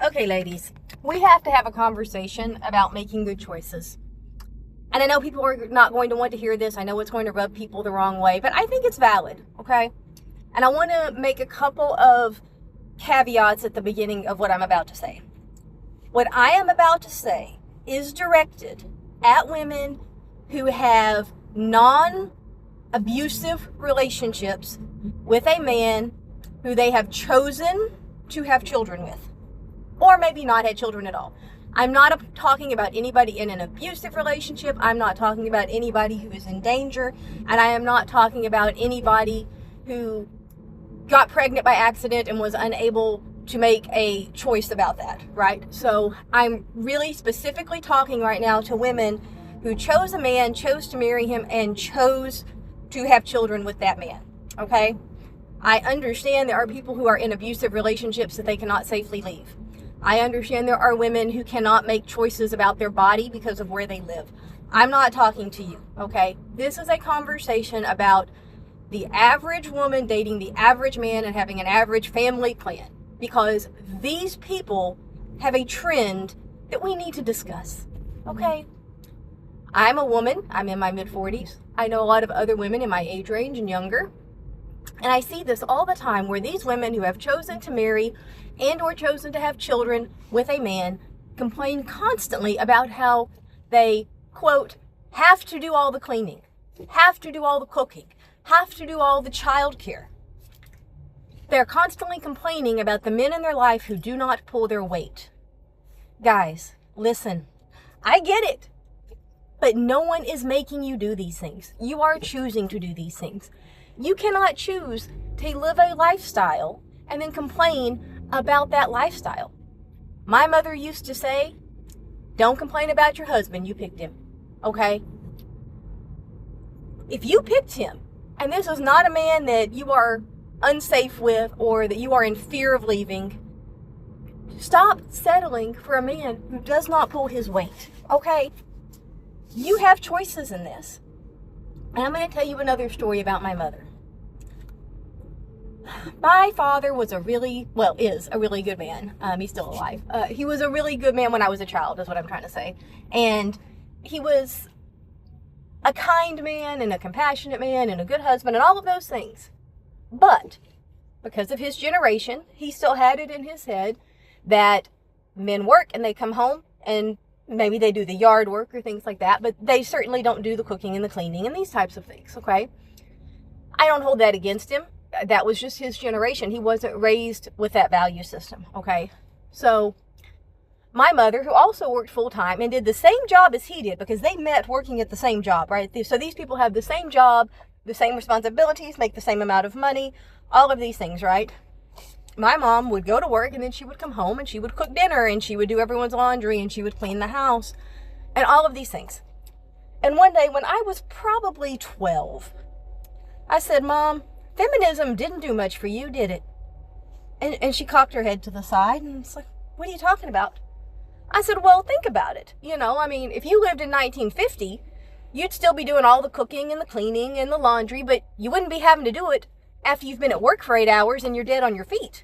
Okay, ladies, we have to have a conversation about making good choices. And I know people are not going to want to hear this. I know it's going to rub people the wrong way, but I think it's valid, okay? And I want to make a couple of caveats at the beginning of what I'm about to say. What I am about to say is directed at women who have non-abusive relationships with a man who they have chosen to have children with, or maybe not had children at all. I'm not talking about anybody in an abusive relationship. I'm not talking about anybody who is in danger. And I am not talking about anybody who got pregnant by accident and was unable to make a choice about that, right? So I'm really specifically talking right now to women who chose a man, chose to marry him, and chose to have children with that man, okay? I understand there are people who are in abusive relationships that they cannot safely leave. I understand there are women who cannot make choices about their body because of where they live. I'm not talking to you, okay? This is a conversation about the average woman dating the average man and having an average family plan, because these people have a trend that we need to discuss, okay? I'm a woman. I'm in my mid-40s. I know a lot of other women in my age range and younger. And I see this all the time where these women who have chosen to marry and or chosen to have children with a man complain constantly about how they, quote, have to do all the cleaning, have to do all the cooking, have to do all the child care. They're constantly complaining about the men in their life who do not pull their weight. Guys, listen, I get it, but no one is making you do these things. You are choosing to do these things. You cannot choose to live a lifestyle and then complain about that lifestyle. My mother used to say, don't complain about your husband, you picked him, okay? If you picked him, and this is not a man that you are unsafe with or that you are in fear of leaving, stop settling for a man who does not pull his weight, okay? You have choices in this. And I'm going to tell you another story about my mother. My father was is a really good man. He's still alive. He was a really good man when I was a child, is what I'm trying to say. And he was a kind man and a compassionate man and a good husband and all of those things. But because of his generation, he still had it in his head that men work and they come home and maybe they do the yard work or things like that, but they certainly don't do the cooking and the cleaning and these types of things, okay? I don't hold that against him. That was just his generation. He wasn't raised with that value system, okay? So my mother, who also worked full-time and did the same job as he did, because they met working at the same job, right? So these people have the same job, the same responsibilities, make the same amount of money, all of these things, right? My mom would go to work and then she would come home and she would cook dinner and she would do everyone's laundry and she would clean the house and all of these things. And one day when I was probably 12, I said, Mom, feminism didn't do much for you, did it? And she cocked her head to the side and it's like, what are you talking about? I said, well, think about it. You know, I mean, if you lived in 1950, you'd still be doing all the cooking and the cleaning and the laundry, but you wouldn't be having to do it after you've been at work for 8 hours and you're dead on your feet.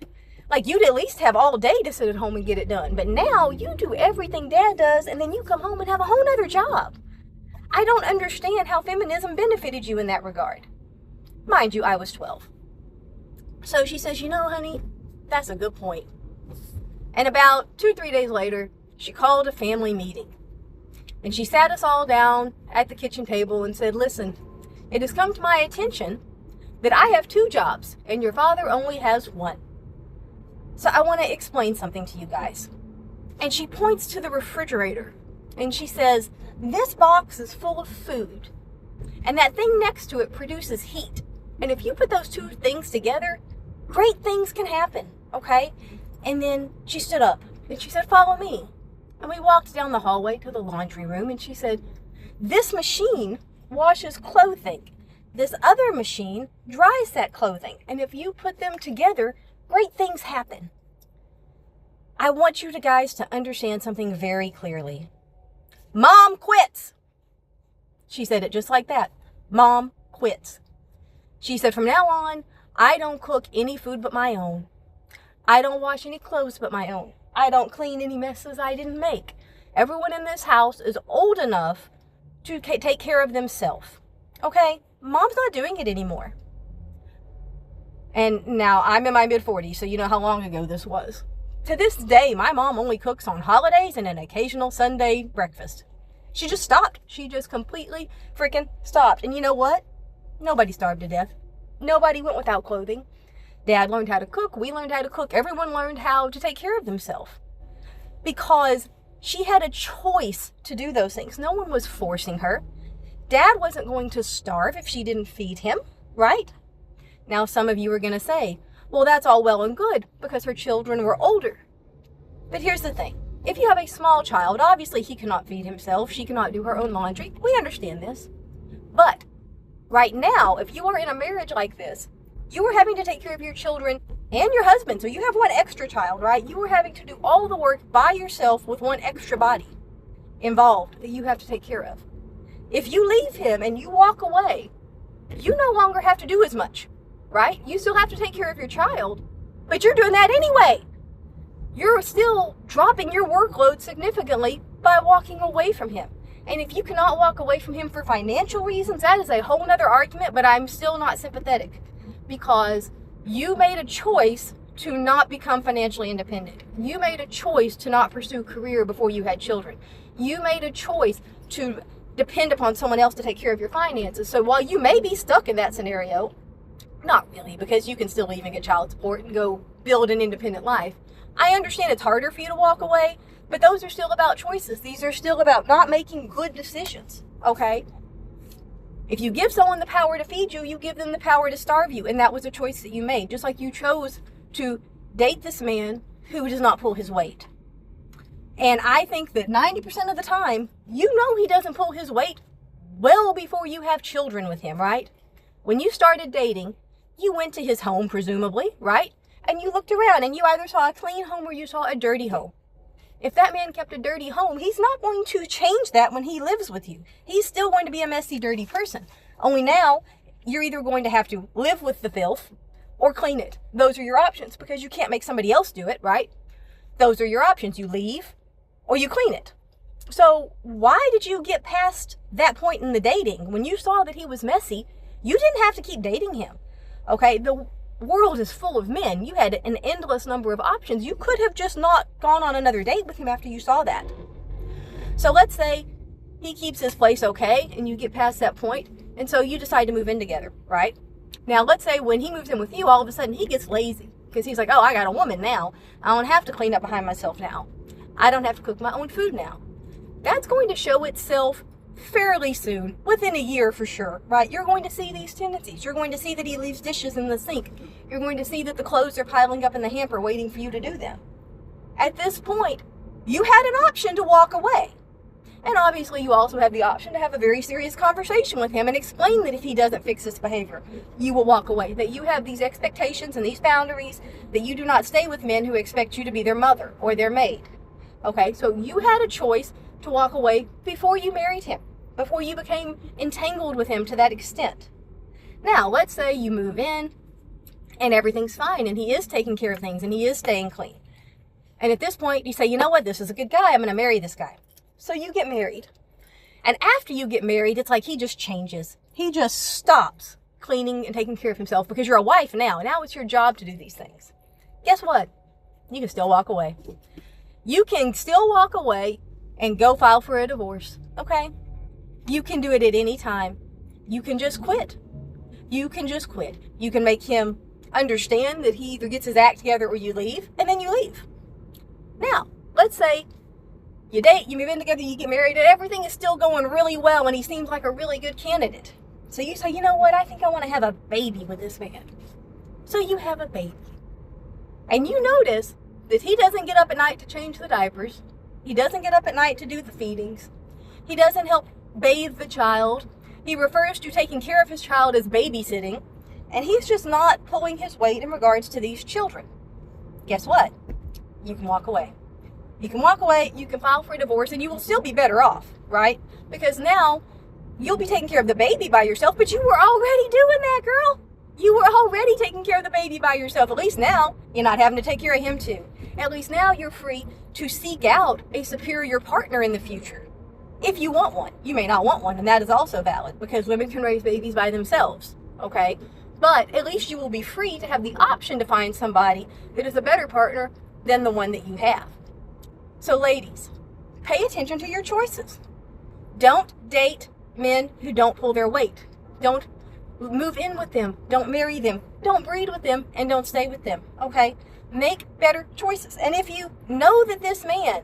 Like, you'd at least have all day to sit at home and get it done. But now you do everything Dad does and then you come home and have a whole nother job. I don't understand how feminism benefited you in that regard. Mind you, I was 12. So she says, you know, honey, that's a good point. And about 2-3 days later, she called a family meeting. And she sat us all down at the kitchen table and said, listen, it has come to my attention that I have 2 jobs and your father only has 1. So I want to explain something to you guys. And she points to the refrigerator and she says, this box is full of food and that thing next to it produces heat. And if you put those 2 things together, great things can happen, okay? And then she stood up and she said, follow me. And we walked down the hallway to the laundry room and she said, this machine washes clothing. This other machine dries that clothing. And if you put them together, great things happen. I want you guys to understand something very clearly. Mom quits. She said it just like that. Mom quits. She said, from now on, I don't cook any food but my own. I don't wash any clothes but my own. I don't clean any messes I didn't make. Everyone in this house is old enough to take care of themselves. Okay? Mom's not doing it anymore. And now I'm in my mid-40s, so you know how long ago this was. To this day, my mom only cooks on holidays and an occasional Sunday breakfast. She just stopped. She just completely freaking stopped. And you know what? Nobody starved to death. Nobody went without clothing. Dad learned how to cook. We learned how to cook. Everyone learned how to take care of themselves. Because she had a choice to do those things. No one was forcing her. Dad wasn't going to starve if she didn't feed him, right? Now, some of you are going to say, well, that's all well and good because her children were older. But here's the thing. If you have a small child, obviously he cannot feed himself. She cannot do her own laundry. We understand this. But right now, if you are in a marriage like this, you are having to take care of your children and your husband. So you have one extra child, right? You are having to do all the work by yourself with one extra body involved that you have to take care of. If you leave him and you walk away, you no longer have to do as much, right? You still have to take care of your child, but you're doing that anyway. You're still dropping your workload significantly by walking away from him. And if you cannot walk away from him for financial reasons, that is a whole nother argument, but I'm still not sympathetic because you made a choice to not become financially independent. You made a choice to not pursue a career before you had children. You made a choice to depend upon someone else to take care of your finances. So while you may be stuck in that scenario, not really, because you can still leave and get child support and go build an independent life. I understand it's harder for you to walk away, but those are still about choices. These are still about not making good decisions, okay? If you give someone the power to feed you, you give them the power to starve you, and that was a choice that you made, just like you chose to date this man who does not pull his weight. And I think that 90% of the time, you know he doesn't pull his weight well before you have children with him, right? When you started dating, you went to his home, presumably, right? And you looked around and you either saw a clean home or you saw a dirty home. If that man kept a dirty home, he's not going to change that when he lives with you. He's still going to be a messy, dirty person. Only now, you're either going to have to live with the filth or clean it. Those are your options because you can't make somebody else do it, right? Those are your options. You leave or you clean it. So why did you get past that point in the dating? When you saw that he was messy, you didn't have to keep dating him. Okay, the world is full of men. You had an endless number of options. You could have just not gone on another date with him after you saw that. So let's say he keeps his place okay and you get past that point, and so you decide to move in together, right? Now let's say when he moves in with you, all of a sudden he gets lazy because he's like, oh, I got a woman now. I don't have to clean up behind myself now. I don't have to cook my own food now. That's going to show itself fairly soon, within a year for sure, right? You're going to see these tendencies. You're going to see that he leaves dishes in the sink. You're going to see that the clothes are piling up in the hamper waiting for you to do them. At this point, you had an option to walk away. And obviously you also have the option to have a very serious conversation with him and explain that if he doesn't fix this behavior, you will walk away. That you have these expectations and these boundaries, that you do not stay with men who expect you to be their mother or their maid. Okay, so you had a choice to walk away before you married him, before you became entangled with him to that extent. Now, let's say you move in and everything's fine and he is taking care of things and he is staying clean. And at this point, you say, you know what, this is a good guy, I'm going to marry this guy. So you get married. And after you get married, it's like he just changes. He just stops cleaning and taking care of himself because you're a wife now. Now it's your job to do these things. Guess what? You can still walk away. You can still walk away and go file for a divorce, okay? You can do it at any time. You can just quit. You can just quit. You can make him understand that he either gets his act together or you leave, and then you leave. Now, let's say you date, you move in together, you get married, and everything is still going really well, and he seems like a really good candidate. So you say, you know what, I think I want to have a baby with this man. So you have a baby. And you notice that he doesn't get up at night to change the diapers. He doesn't get up at night to do the feedings. He doesn't help bathe the child. He refers to taking care of his child as babysitting. And he's just not pulling his weight in regards to these children. Guess what? You can walk away. You can walk away, you can file for a divorce, and you will still be better off, right? Because now you'll be taking care of the baby by yourself, but you were already doing that, girl. You were already taking care of the baby by yourself. At least now you're not having to take care of him too. At least now you're free to seek out a superior partner in the future. If you want one. You may not want one, and that is also valid, because women can raise babies by themselves, okay? But at least you will be free to have the option to find somebody that is a better partner than the one that you have. So ladies, pay attention to your choices. Don't date men who don't pull their weight. Don't move in with them. Don't marry them. Don't breed with them, and don't stay with them, okay? Make better choices. And if you know that this man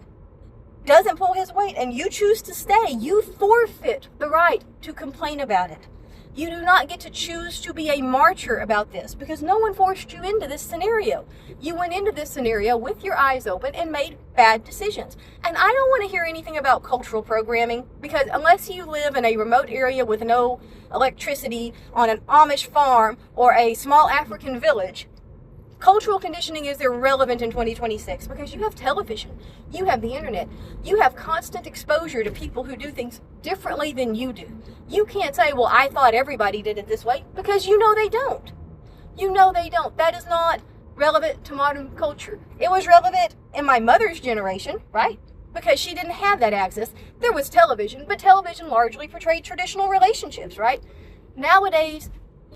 doesn't pull his weight and you choose to stay, you forfeit the right to complain about it. You do not get to choose to be a martyr about this, because no one forced you into this scenario. You went into this scenario with your eyes open and made bad decisions. And I don't want to hear anything about cultural programming, because unless you live in a remote area with no electricity on an Amish farm or a small African village, cultural conditioning is irrelevant in 2026, because you have television, you have the internet, you have constant exposure to people who do things differently than you do. You can't say, well, I thought everybody did it this way, because you know they don't. You know they don't. That is not relevant to modern culture. It was relevant in my mother's generation, right? Because she didn't have that access. There was television, but television largely portrayed traditional relationships, right? Nowadays,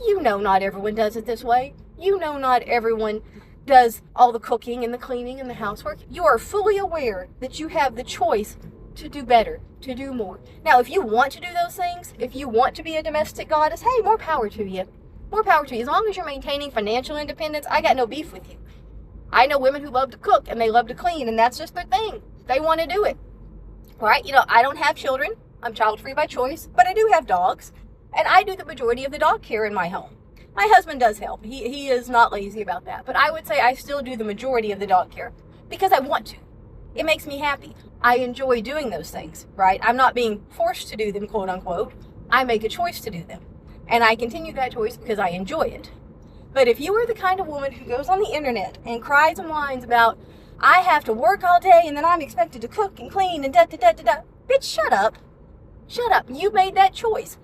you know not everyone does it this way. You know not everyone does all the cooking and the cleaning and the housework. You are fully aware that you have the choice to do better, to do more. Now, if you want to do those things, if you want to be a domestic goddess, hey, more power to you. More power to you. As long as you're maintaining financial independence, I got no beef with you. I know women who love to cook and they love to clean, and that's just their thing. They want to do it. Right? You know, I don't have children. I'm child-free by choice, but I do have dogs, and I do the majority of the dog care in my home. My husband does help. He is not lazy about that. But I would say I still do the majority of the dog care because I want to. It makes me happy. I enjoy doing those things, right? I'm not being forced to do them, quote unquote. I make a choice to do them. And I continue that choice because I enjoy it. But if you are the kind of woman who goes on the internet and cries and whines about, I have to work all day and then I'm expected to cook and clean and da-da-da-da-da. Bitch, shut up. Shut up. You made that choice.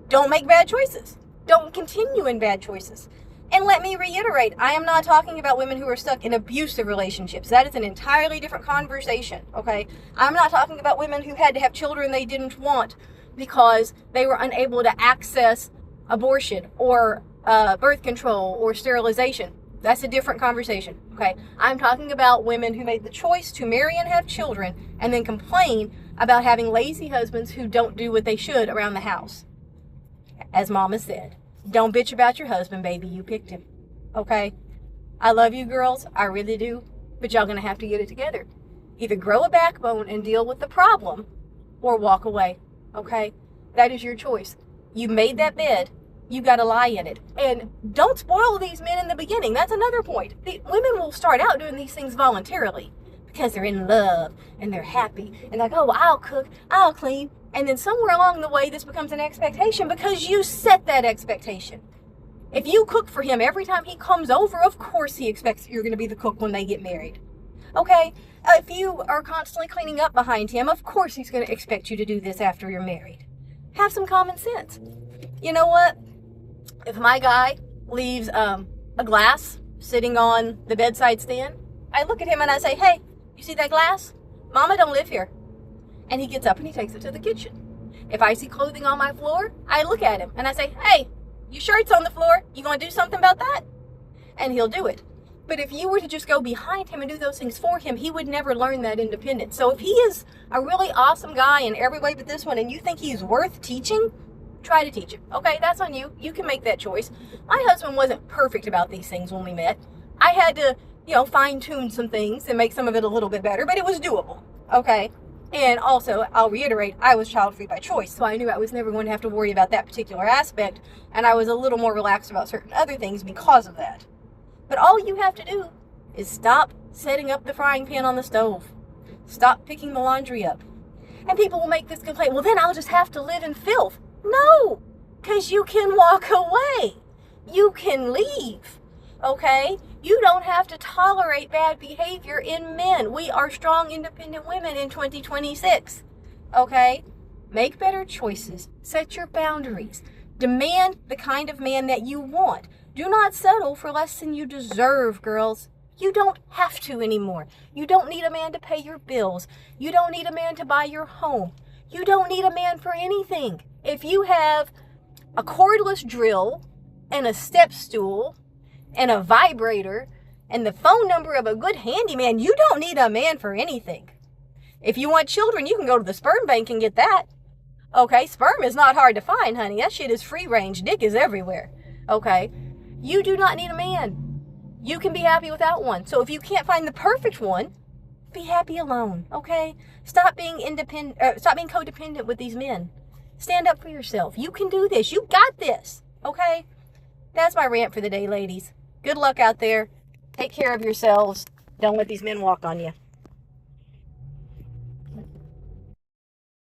Don't make bad choices. Don't continue in bad choices. And let me reiterate, I am not talking about women who are stuck in abusive relationships. That is an entirely different conversation, okay? I'm not talking about women who had to have children they didn't want because they were unable to access abortion or birth control or sterilization. That's a different conversation, okay? I'm talking about women who made the choice to marry and have children and then complain about having lazy husbands who don't do what they should around the house. As Mama said, don't bitch about your husband, baby. You picked him. Okay? I love you girls. I really do. But y'all gonna have to get it together. Either grow a backbone and deal with the problem or walk away. Okay? That is your choice. You made that bed. You gotta lie in it. And don't spoil these men in the beginning. That's another point. The women will start out doing these things voluntarily because they're in love and they're happy. And like, oh, well, I'll cook, I'll clean. And then somewhere along the way, this becomes an expectation because you set that expectation. If you cook for him every time he comes over, of course he expects you're going to be the cook when they get married. Okay? If you are constantly cleaning up behind him, of course he's going to expect you to do this after you're married. Have some common sense. You know what? If my guy leaves a glass sitting on the bedside stand, I look at him and I say, hey, you see that glass? Mama don't live here. And he gets up and he takes it to the kitchen. If I see clothing on my floor, I look at him and I say, hey, your shirt's on the floor. You gonna do something about that? And he'll do it. But if you were to just go behind him and do those things for him, he would never learn that independence. So if he is a really awesome guy in every way but this one, and you think he's worth teaching, try to teach him. Okay, that's on you. You can make that choice. My husband wasn't perfect about these things when we met. I had to, fine tune some things and make some of it a little bit better, but it was doable. Okay. And also, I'll reiterate, I was child-free by choice, so I knew I was never going to have to worry about that particular aspect, and I was a little more relaxed about certain other things because of that. But all you have to do is stop setting up the frying pan on the stove. Stop picking the laundry up. And people will make this complaint, well, then I'll just have to live in filth. No, because you can walk away. You can leave, okay? You don't have to tolerate bad behavior in men. We are strong, independent women in 2026. Okay? Make better choices. Set your boundaries. Demand the kind of man that you want. Do not settle for less than you deserve, girls. You don't have to anymore. You don't need a man to pay your bills. You don't need a man to buy your home. You don't need a man for anything. If you have a cordless drill and a step stool and a vibrator and the phone number of a good handyman, you don't need a man for anything. If you want children, you can go to the sperm bank and get that. Okay, sperm is not hard to find, honey. That shit is free range. Dick is everywhere. Okay, you do not need a man. You can be happy without one. So if you can't find the perfect one, be happy alone. Okay, stop being independent. Stop being codependent with these men. Stand up for yourself. You can do this. You got this. Okay, that's my rant for the day, ladies. Good luck out there. Take care of yourselves. Don't let these men walk on you.